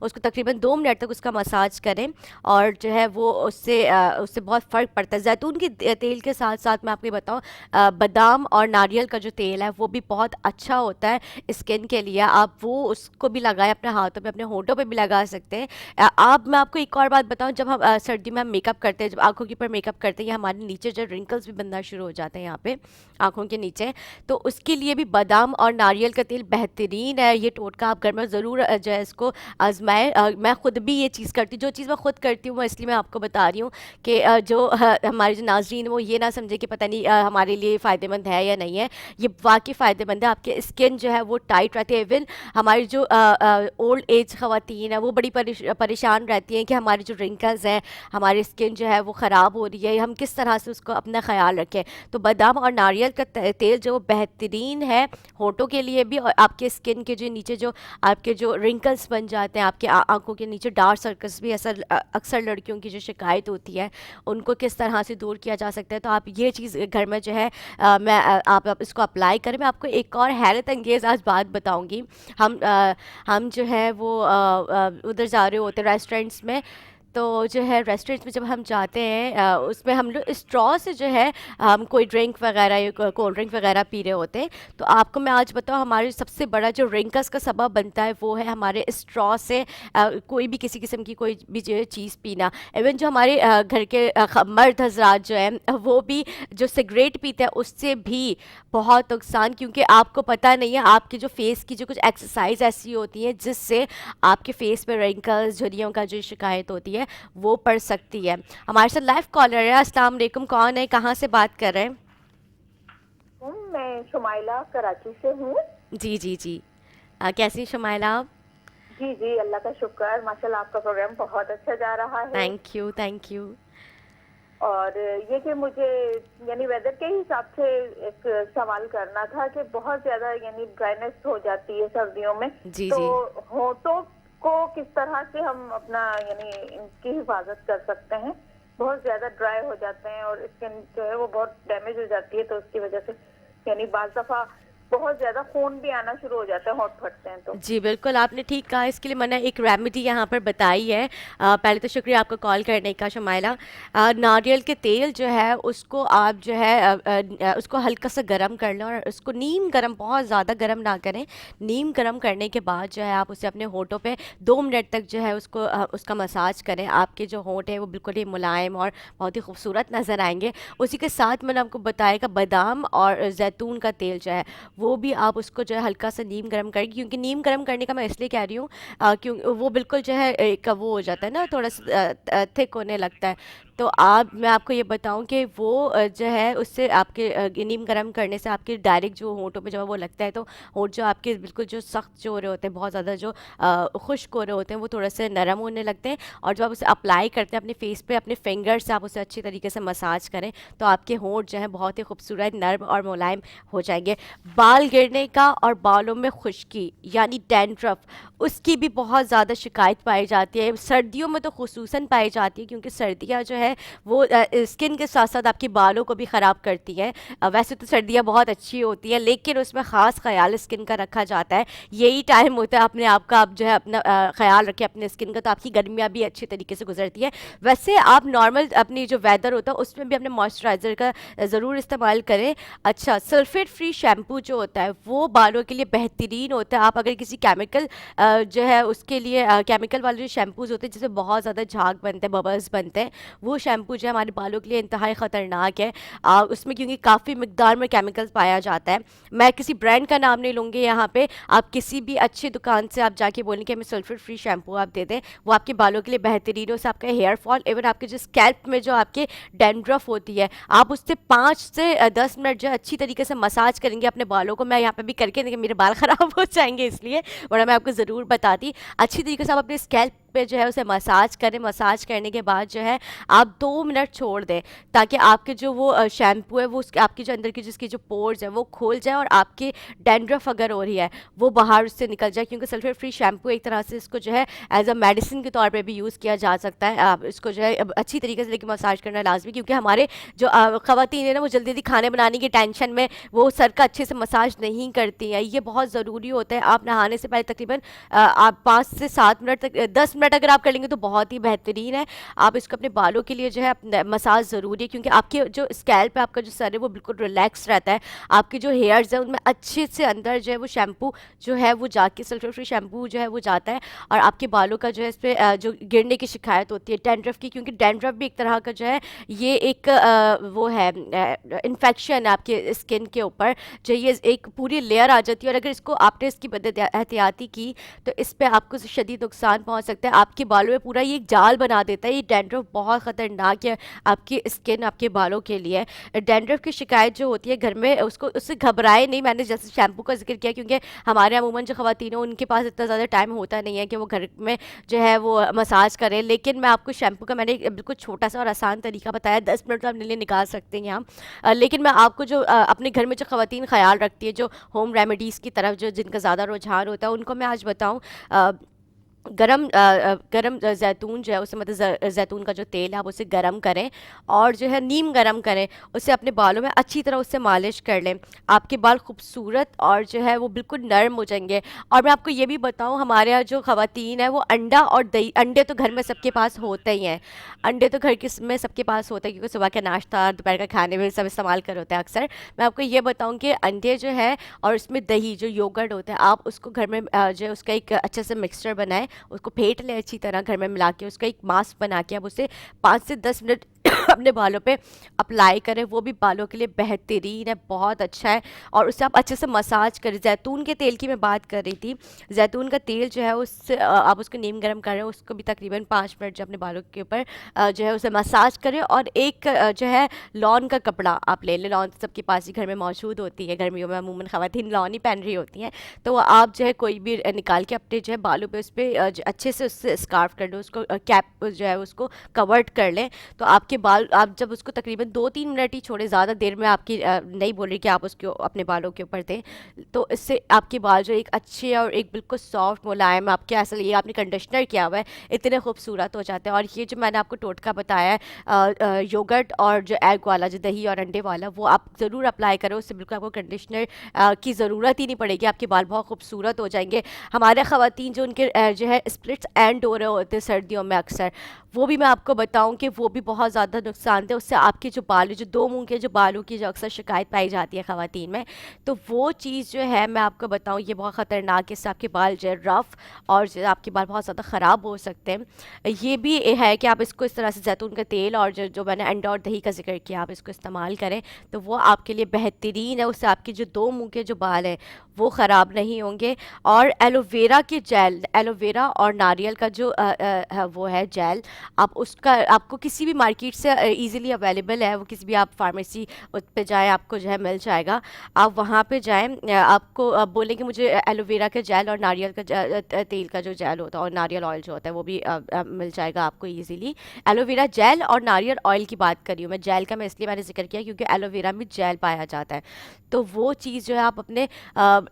اس کو تقریباً 2 منٹ تک اس کا مساج کریں اور جو ہے وہ اس سے بہت فرق پڑتا ہے۔ زیتون کے تیل کے ساتھ ساتھ میں آپ کو یہ بتاؤں بادام اور ناریل کا جو تیل ہے وہ بھی بہت اچھا ہوتا ہے اسکن کے لیے، آپ وہ اس کو بھی لگائیں اپنے ہاتھوں پہ، اپنے ہونٹوں پہ بھی لگا سکتے ہیں۔ میں آپ کو ایک اور بات بتاؤں، جب ہم سردی میں ہم میک اپ کرتے ہیں، جب آنکھوں کے اوپر میک اپ کرتے ہیں، یا ہمارے نیچے جو رنکلز بھی بننا شروع ہو جاتے ہیں یہاں پہ آنکھوں کے نیچے، تو اس کے لیے بھی بادام اور ناریل کا تیل بہترین ہے۔ یہ ٹوٹکا آپ گھر میں ضرور جو ہے اس کو آزمائیں۔ میں خود بھی یہ چیز کرتی ہوں، جو چیز میں خود کرتی ہوں وہ اس لیے میں آپ کو بتا رہی ہوں کہ جو ہمارے جو ناظرین وہ یہ نہ سمجھے کہ پتہ نہیں ہمارے لیے فائدہ مند ہے یا نہیں ہے، یہ واقعی فائدہ مند ہے۔ آپ کے اسکن جو ہے وہ ٹائٹ رہتی ہے، ایون ہماری جو اولڈ ایج خواتین ہیں وہ بڑی پریشان رہتی ہیں کہ ہماری جو رنکلز ہیں، ہماری اسکن جو ہے وہ خراب ہو رہی ہے، ہم کس طرح سے اس کو اپنا خیال رکھیں۔ تو بادام اور ناریل کا تیل جو وہ بہترین ہے ہونٹوں کے لیے بھی، اور آپ کے اسکن کے جو نیچے جو آپ کے جو رنکلز بن جاتے ہیں، آپ کے آنکھوں کے نیچے ڈارک سرکلز بھی اکثر لڑکیوں کی جو شکایت ہوتی ہے ان کو کس طرح سے دور کیا جا سکتا ہے۔ تو آپ یہ چیز گھر میں جو ہے آپ اس کو اپلائی کریں۔ میں آپ کو ایک اور حیرت انگیز آج بات بتاؤں گی۔ ہم جو ہے وہ ادھر جا رہے ہوتے ہیں ریسٹورینٹس میں، تو جو ہے ریسٹورینٹس میں جب ہم جاتے ہیں اس میں ہم لوگ اسٹرا سے جو ہے ہم کوئی ڈرنک وغیرہ یا کولڈ ڈرنک وغیرہ پی رہے ہوتے ہیں، تو آپ کو میں آج بتاؤں ہمارے سب سے بڑا جو رنکلس کا سبب بنتا ہے وہ ہے ہمارے اسٹرا سے کوئی بھی کسی قسم کی کوئی بھی جو ہے چیز پینا۔ ایون جو ہمارے گھر کے مرد حضرات جو ہیں وہ بھی جو سگریٹ پیتے ہیں اس سے بھی بہت نقصان، کیونکہ آپ کو پتہ نہیں ہے آپ کے جو فیس کی جو کچھ ایکسرسائز ایسی ہوتی ہیں جس سے آپ کے فیس پہ رنکلز جھریوں کا جو شکایت ہوتی ہے وہ پڑ سکتی ہے۔ ہمارے ساتھ لائف کالر ہے۔ السلام علیکم، کون ہے، کہاں سے بات کر رہے ہیں؟ میں شمائلہ کراچی سے ہوں۔ جی جی جی، کیسی شمائلہ آپ؟ جی جی، اللہ کا شکر، ماشاءاللہ آپ کا پروگرام بہت اچھا جا رہا ہے۔ Thank you thank you. اور یہ کہ مجھے یعنی ویدر کے حساب سے ایک سوال کرنا تھا کہ بہت زیادہ یعنی ڈرائینیس ہو جاتی ہے سردیوں میں، جی تو جی، ہونٹوں کو کس طرح سے ہم اپنا یعنی ان کی حفاظت کر سکتے ہیں؟ بہت زیادہ ڈرائی ہو جاتے ہیں اور اسکن جو ہے وہ بہت ڈیمیج ہو جاتی ہے، تو اس کی وجہ سے یعنی بعض دفعہ بہت زیادہ خون بھی آنا شروع ہو جاتا ہے، ہونٹ پھٹتے ہیں۔ تو جی بالکل آپ نے ٹھیک کہا، اس کے لیے میں نے ایک ریمیڈی یہاں پر بتائی ہے۔ پہلے تو شکریہ آپ کو کال کرنے کا شمائلہ۔ ناریل کے تیل جو ہے اس کو آپ جو ہے اس کو ہلکا سا گرم کر لیں، اور اس کو نیم گرم، بہت زیادہ گرم نہ کریں، نیم گرم کرنے کے بعد جو ہے آپ اسے اپنے ہونٹوں پہ 2 منٹ تک جو ہے اس کا مساج کریں۔ آپ کے جو ہونٹ ہیں وہ بالکل ہی ملائم اور بہت ہی خوبصورت نظر آئیں گے۔ اسی کے ساتھ میں نے آپ کو بتایا کہ بادام اور زیتون کا تیل جو ہے وہ بھی آپ اس کو جو ہے ہلکا سا نیم گرم کریں، کیونکہ نیم گرم کرنے کا میں اس لیے کہہ رہی ہوں کیوں وہ بالکل جو ہے ایک وہ ہو جاتا ہے نا، تھوڑا سا تھک ہونے لگتا ہے، تو میں آپ کو یہ بتاؤں کہ وہ جو ہے اس سے آپ کے نیم گرم کرنے سے آپ کے ڈائریکٹ جو ہونٹوں پہ جب وہ لگتا ہے تو ہونٹ جو آپ کے بالکل جو سخت جو ہو رہے ہوتے ہیں، بہت زیادہ جو خشک ہو رہے ہوتے ہیں، وہ تھوڑا سے نرم ہونے لگتے ہیں، اور جب آپ اسے اپلائی کرتے ہیں اپنے فیس پہ اپنے فنگر سے آپ اسے اچھی طریقے سے مساج کریں تو آپ کے ہونٹ جو ہیں بہت ہی خوبصورت، نرم اور ملائم ہو جائیں گے۔ بال گرنے کا اور بالوں میں خشکی یعنی ڈینڈرف، اس کی بھی بہت زیادہ شکایت پائی جاتی ہے، سردیوں میں تو خصوصاً پائی جاتی ہے، کیونکہ سردیاں جو ہے وہ اسکن کے ساتھ ساتھ آپ کے بالوں کو بھی خراب کرتی ہیں۔ ویسے تو سردیاں بہت اچھی ہوتی ہیں لیکن اس میں خاص خیال اسکن کا رکھا جاتا ہے، یہی ٹائم ہوتا ہے اپنے آپ کا، آپ جو ہے اپنا خیال رکھیں اپنے اسکن کا، تو آپ کی گرمیاں بھی اچھی طریقے سے گزرتی ہے۔ ویسے آپ نارمل اپنی جو ویدر ہوتا ہے اس میں بھی اپنے موئسچرائزر کا ضرور استعمال کریں۔ اچھا، سلفیٹ فری شیمپو جو ہوتا ہے وہ بالوں کے لیے بہترین ہوتا ہے۔ آپ اگر کسی کیمیکل جو ہے اس کے لیے کیمیکل والے جو شیمپوز ہوتے ہیں جس سے بہت زیادہ جھاگ بنتے ہیں، ببلز بنتے ہیں، وہ شیمپو جو ہے ہمارے بالوں کے لیے انتہائی خطرناک ہے، اس میں کیونکہ کافی مقدار میں کیمیکلز پایا جاتا ہے۔ میں کسی برانڈ کا نام نہیں لوں گی یہاں پہ، آپ کسی بھی اچھی دکان سے آپ جا کے بولیں کہ ہمیں سلفیٹ فری شیمپو آپ دے دیں، وہ آپ کے بالوں کے لیے بہترین ہو، اس سے آپ کا ہیئر فال، ایون آپ کے جو اسکیلپ میں جو آپ کے ڈینڈرف ہوتی ہے، آپ اس سے 5 سے 10 منٹ جو اچھی طریقے سے مساج کریں گے اپنے بالوں کو۔ میں یہاں پہ بھی کر کے میرے بال خراب ہو جائیں گے اس لیے، ورنہ میں آپ کو ضرور بتاتی، اچھی طریقے سے آپ اپنے اسکیلپ پہ جو ہے اسے مساج کریں. مساج کرنے کے بعد جو ہے آپ 2 منٹ چھوڑ دیں تاکہ آپ کے جو وہ شیمپو ہے وہ آپ کے جو اندر کی جس کی جو پورز ہیں وہ کھول جائے اور آپ کے ڈینڈرف اگر ہو رہی ہے وہ باہر اس سے نکل جائے. کیونکہ سلفیٹ فری شیمپو ایک طرح سے اس کو جو ہے ایز اے میڈیسن کے طور پہ بھی یوز کیا جا سکتا ہے. آپ اس کو جو ہے اچھی طریقے سے لیکن مساج کرنا لازمی, کیونکہ ہمارے جو خواتین ہیں نا وہ جلدی جلدی کھانے بنانے کی ٹینشن میں وہ سر کا اچھے سے مساج نہیں کرتی ہیں. یہ بہت ضروری ہوتا ہے. آپ نہانے سے پہلے تقریباً آپ 5 سے 7 منٹ تک 10 منٹ اگر آپ کر لیں گے تو بہت ہی بہترین ہے. آپ اس کو اپنے بالوں کے لیے جو ہے مساج ضروری ہے, کیونکہ آپ کے جو اسکیلپ ہے آپ کا جو سر ہے وہ بالکل ریلیکس رہتا ہے. آپ کے جو ہیئرز ہیں ان میں اچھے سے اندر جو ہے وہ شیمپو جو ہے وہ جا کے سلفر فری شیمپو جو ہے وہ جاتا ہے اور آپ کے بالوں کا جو ہے اس پہ جو گرنے کی شکایت ہوتی ہے ڈینڈرف کی, کیونکہ ڈینڈرف بھی ایک طرح کا جو ہے یہ ایک وہ ہے انفیکشن ہے آپ کے اسکن کے اوپر, جو یہ ایک پوری لیئر آ جاتی ہے, اور اگر اس کو آپ نے اس کی بد احتیاطی کی تو اس پہ آپ کو شدید نقصان پہنچ سکتا ہے. آپ کے بالوں میں پورا یہ ایک جال بنا دیتا ہے. یہ ڈینڈرف بہت خطرناک ہے آپ کی اسکن آپ کے بالوں کے لیے. ڈینڈرف کی شکایت جو ہوتی ہے گھر میں اس سے گھبرائے نہیں. میں نے جیسے شیمپو کا ذکر کیا, کیونکہ ہمارے عموماً جو خواتین ہیں ان کے پاس اتنا زیادہ ٹائم ہوتا نہیں ہے کہ وہ گھر میں جو ہے وہ مساج کریں, لیکن میں آپ کو شیمپو کا میں نے بالکل چھوٹا سا اور آسان طریقہ بتایا. 10 منٹ تو آپ لیے نکال سکتے ہیں آپ, لیکن میں آپ کو جو اپنے گھر میں جو خواتین خیال رکھتی ہے جو ہوم ریمیڈیز کی طرف جو جن کا زیادہ رجحان ہوتا ہے ان کو میں آج بتاؤں. گرم زیتون جو ہے اسے مطلب زیتون کا جو تیل ہے آپ اسے گرم کریں اور جو ہے نیم گرم کریں, اسے اپنے بالوں میں اچھی طرح اس سے مالش کر لیں. آپ کے بال خوبصورت اور جو ہے وہ بالکل نرم ہو جائیں گے. اور میں آپ کو یہ بھی بتاؤں ہمارے یہاں جو خواتین ہیں وہ انڈا اور دہی, انڈے تو گھر میں سب کے پاس ہوتے ہی ہیں, انڈے تو گھر میں سب کے پاس ہوتے ہیں کیونکہ صبح کا ناشتہ دوپہر کا کھانے میں سب استعمال کر ہوتے ہیں اکثر. میں آپ کو یہ بتاؤں کہ انڈے جو ہے اور اس میں دہی جو یوگرٹ ہوتا ہے آپ اس کو گھر میں جو ہے اس کا ایک اچھے سے مکسچر بنائیں, اس کو پھینٹ لیں اچھی طرح گھر میں ملا کے, اس کا ایک ماسک بنا کے اب اسے 5 سے 10 منٹ اپنے بالوں پہ اپلائی کریں. وہ بھی بالوں کے لیے بہترین ہے, بہت اچھا ہے, اور اسے آپ اچھے سے مساج کریں. زیتون کے تیل کی میں بات کر رہی تھی. زیتون کا تیل جو ہے اس سے آپ اس کو نیم گرم کریں, اس کو بھی تقریباً 5 منٹ جو اپنے بالوں کے اوپر جو ہے اسے مساج کریں. اور ایک جو ہے لون کا کپڑا آپ لے لیں, لون سب کے پاس ہی گھر میں موجود ہوتی ہے, گرمیوں میں عموماً خواتین لون ہی پہن رہی ہوتی ہیں, تو وہ آپ جو ہے کوئی بھی نکال کے اپنے جو ہے بالوں پہ اس پہ اچھے سے اس سے اسکارف کر لو, اس کو کیپ جو ہے اس کو کورڈ کر لیں. تو آپ کے بال آپ جب اس کو تقریباً 2-3 منٹ ہی چھوڑیں, زیادہ دیر میں آپ کی نہیں بول رہی کہ آپ اس کو اپنے بالوں کے اوپر دیں, تو اس سے آپ کے بال جو ایک اچھے اور ایک بالکل سافٹ ملائم آپ کے ایسا یہ آپ نے کنڈیشنر کیا ہوا ہے اتنے خوبصورت ہو جاتے ہیں. اور یہ جو میں نے آپ کو ٹوٹکا بتایا ہے یوگرٹ اور جو ایگ والا جو دہی اور انڈے والا, وہ آپ ضرور اپلائی کرو, اس سے بالکل آپ کو کنڈیشنر کی ضرورت ہی نہیں پڑے گی, آپ کے بال بہت خوبصورت ہو جائیں گے. ہمارے خواتین جو ان کے جو ہے اسپلٹس اینڈ ہو رہے ہوتے ہیں سردیوں میں اکثر, وہ بھی میں آپ کو بتاؤں کہ وہ بھی بہت زیادہ نقصان دہ. اس سے آپ کے جو بال جو 2 منہ کے جو بالوں کی جو اکثر شکایت پائی جاتی ہے خواتین میں, تو وہ چیز جو ہے میں آپ کو بتاؤں یہ بہت خطرناک ہے. اس سے آپ کے بال جو ہے رف اور جو ہے آپ کے بال بہت زیادہ خراب ہو سکتے ہیں. یہ بھی ہے کہ آپ اس کو اس طرح سے زیتون کا تیل اور جو میں نے انڈا اور دہی کا ذکر کیا آپ اس کو استعمال کریں تو وہ آپ کے لیے بہترین ہے. اس سے آپ کے جو 2 منہ کے جو بال ہیں وہ خراب نہیں ہوں گے. اور ایلو ویرا کی جیل, ایلو ویرا اور ناریل کا جو وہ ہے جیل, آپ اس کا آپ کو کسی بھی مارکیٹ سے ایزیلی اویلیبل ہے, وہ کسی بھی آپ فارمیسی پہ جائیں آپ کو جو ہے مل جائے گا. آپ وہاں پہ جائیں, آپ کو بولیں کہ مجھے ایلو ویرا کا جیل اور ناریل کا تیل کا جو جیل ہوتا ہے اور ناریل آئل جو ہوتا ہے وہ بھی مل جائے گا آپ کو ایزیلی. ایلو ویرا جیل اور ناریل آئل کی بات کر رہی ہوں میں, جیل کا میں اس لیے میں نے ذکر کیا کیونکہ ایلو ویرا میں جیل پایا جاتا ہے, تو وہ چیز جو ہے آپ اپنے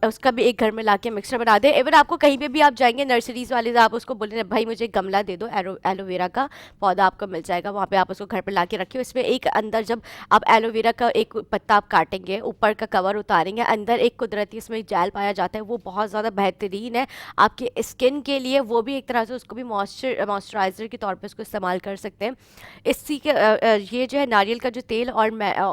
اس کا بھی ایک گھر میں لا کے مکسچر بنا دیں. ایون آپ کو کہیں پہ بھی آپ جائیں گے نرسریز والے, آپ اس کو بولیں بھائی مجھے گملہ دے دو, ایلو ویرا کا پودا آپ کو مل جائے گا, وہاں پہ آپ اس کو گھر پہ لا کے رکھیں. اس میں ایک اندر جب آپ ایلو ویرا کا ایک پتا آپ کاٹیں گے, اوپر کا کور اتاریں گے, اندر ایک قدرتی اس میں جیل پایا جاتا ہے, وہ بہت زیادہ بہترین ہے آپ کے اسکن کے لیے. وہ بھی ایک طرح سے اس کو بھی موئسچرائزر کے طور پہ اس کو استعمال کر سکتے ہیں. اسی کے یہ جو ہے ناریل کا جو تیل اور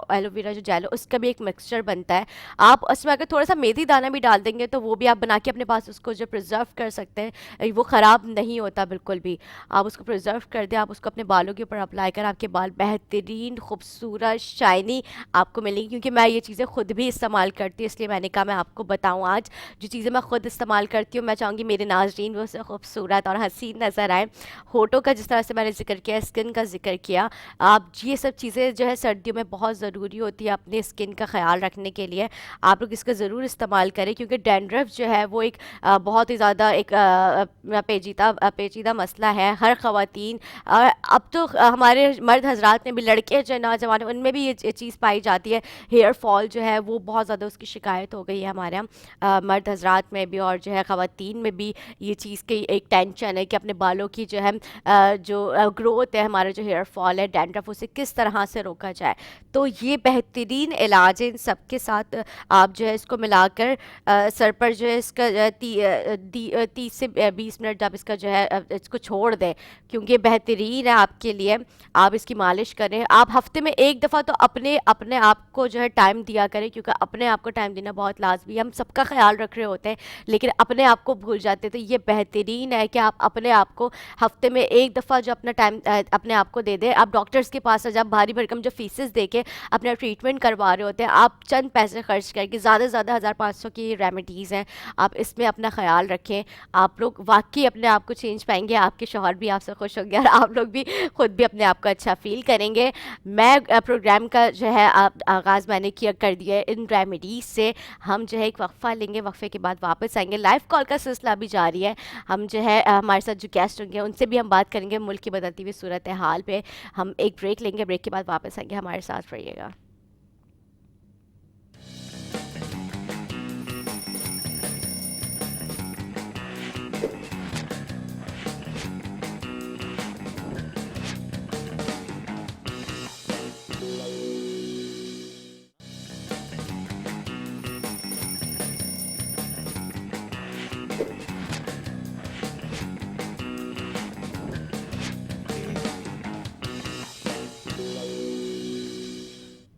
ایلو ویرا جو جیل ہے اس کا بھی ایک مکسچر بنتا ہے. آپ اس میں اگر تھوڑا سا میتھی دانہ بھی ڈال دیں گے تو وہ بھی آپ بنا کے اپنے پاس اس کو جو پرزرو کر سکتے ہیں, وہ خراب نہیں ہوتا بالکل بھی, آپ اس کو پرزرو کر دیں, آپ اس کو اپنے بالوں کے اوپر اپلائی کریں, آپ کے بال بہترین خوبصورت شائنی آپ کو ملیں گی. کیونکہ میں یہ چیزیں خود بھی استعمال کرتی ہوں, اس لیے میں نے کہا میں آپ کو بتاؤں آج جو چیزیں میں خود استعمال کرتی ہوں. میں چاہوں گی میرے ناظرین وہ سے خوبصورت اور حسین نظر آئیں. ہونٹوں کا جس طرح سے میں نے ذکر کیا, اسکن کا ذکر کیا, آپ یہ سب چیزیں جو ہے سردیوں میں بہت ضروری ہوتی ہے اپنے اسکن کا خیال رکھنے کے لیے. آپ لوگ اس کا ضرور استعمال کریں, کیونکہ ڈینڈرف جو ہے وہ ایک بہت ہی زیادہ ایک پیچیدہ مسئلہ ہے. ہر خواتین, اور اب تو ہمارے مرد حضرات میں بھی, لڑکے جو نوجوان ان میں بھی یہ چیز پائی جاتی ہے. ہیئر فال جو ہے وہ بہت زیادہ اس کی شکایت ہو گئی ہے ہمارے یہاں مرد حضرات میں بھی, اور جو ہے خواتین میں بھی یہ چیز کی ایک ٹینشن ہے کہ اپنے بالوں کی جو ہے جو گروتھ ہے, ہمارا جو ہیئر فال ہے, ڈینڈرف, اسے کس طرح سے روکا جائے. تو یہ بہترین علاج ہے. ان سب کے ساتھ آپ جو ہے اس کو ملا کر سر پر جو ہے اس کا 30 سے 20 منٹ آپ اس کا جو ہے اس کو چھوڑ دیں, کیونکہ بہترین ہے آپ کے لیے. آپ اس کی مالش کریں. آپ ہفتے میں ایک دفعہ تو اپنے آپ کو جو ہے ٹائم دیا کریں, کیونکہ اپنے آپ کو ٹائم دینا بہت لازمی ہے. ہم سب کا خیال رکھ رہے ہوتے ہیں لیکن اپنے آپ کو بھول جاتے ہیں. تو یہ بہترین ہے کہ آپ اپنے آپ کو ہفتے میں ایک دفعہ جو اپنا ٹائم اپنے آپ کو دے دیں. آپ ڈاکٹرز کے پاس جب بھاری بھرکم جو فیسز دے کے اپنا ٹریٹمنٹ کروا رہے ہوتے ہیں, آپ چند پیسے خرچ کر کے, زیادہ سے زیادہ 1500 کی ریمیڈیز ہیں, آپ اس میں اپنا خیال رکھیں. آپ لوگ واقعی اپنے آپ کو چینج پائیں گے, آپ کے شوہر بھی آپ سے خوش ہوں گے, اور آپ لوگ بھی خود بھی اپنے آپ کو اچھا فیل کریں گے. میں پروگرام کا جو ہے آغاز میں نے کر دیا ہے ان ریمیڈیز سے. ہم جو ہے ایک وقفہ لیں گے, وقفے کے بعد واپس آئیں گے. لائیو کال کا سلسلہ بھی جاری ہے. ہم جو ہے ہمارے ساتھ جو گیسٹ ہوں گے ان سے بھی ہم بات کریں گے ملک کی بدلتی ہوئی صورت حال پہ. ہم ایک بریک لیں گے, بریک کے بعد واپس آئیں گے. ہمارے ساتھ رہیے گا.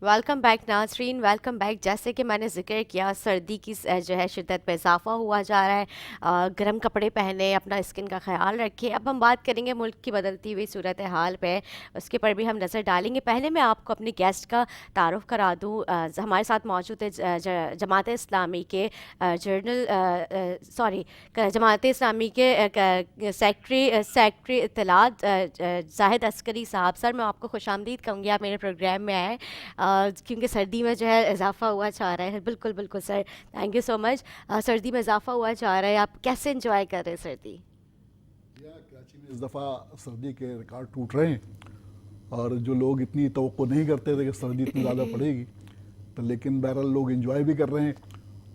ویلکم بیک ناظرین, ویلکم بیک. جیسے کہ میں نے ذکر کیا, سردی کی جو ہے شدت میں اضافہ ہوا جا رہا ہے. گرم کپڑے پہنے, اپنا اسکن کا خیال رکھیں. اب ہم بات کریں گے ملک کی بدلتی ہوئی صورت حال پہ, اس کے پر بھی ہم نظر ڈالیں گے. پہلے میں آپ کو اپنے گیسٹ کا تعارف کرا دوں. ہمارے ساتھ موجود ہے جماعت اسلامی کے جماعت اسلامی کے سیکٹری اطلاعات زاہد عسکری صاحب. سر میں آپ کو خوش آمدید کہوں گی, آپ میرے پروگرام میں آئے, کیونکہ سردی میں جو ہے اضافہ ہوا جا رہا ہے. بالکل بالکل سر, تھینک یو سو مچ. سردی میں اضافہ ہوا جا رہا ہے, آپ کیسے انجوائے کر رہے ہیں سردی؟ کراچی میں اس دفعہ سردی کے ریکارڈ ٹوٹ رہے ہیں, اور جو لوگ اتنی توقع نہیں کرتے تھے کہ سردی اتنی زیادہ پڑے گی, تو لیکن بہرحال لوگ انجوائے بھی کر رہے ہیں.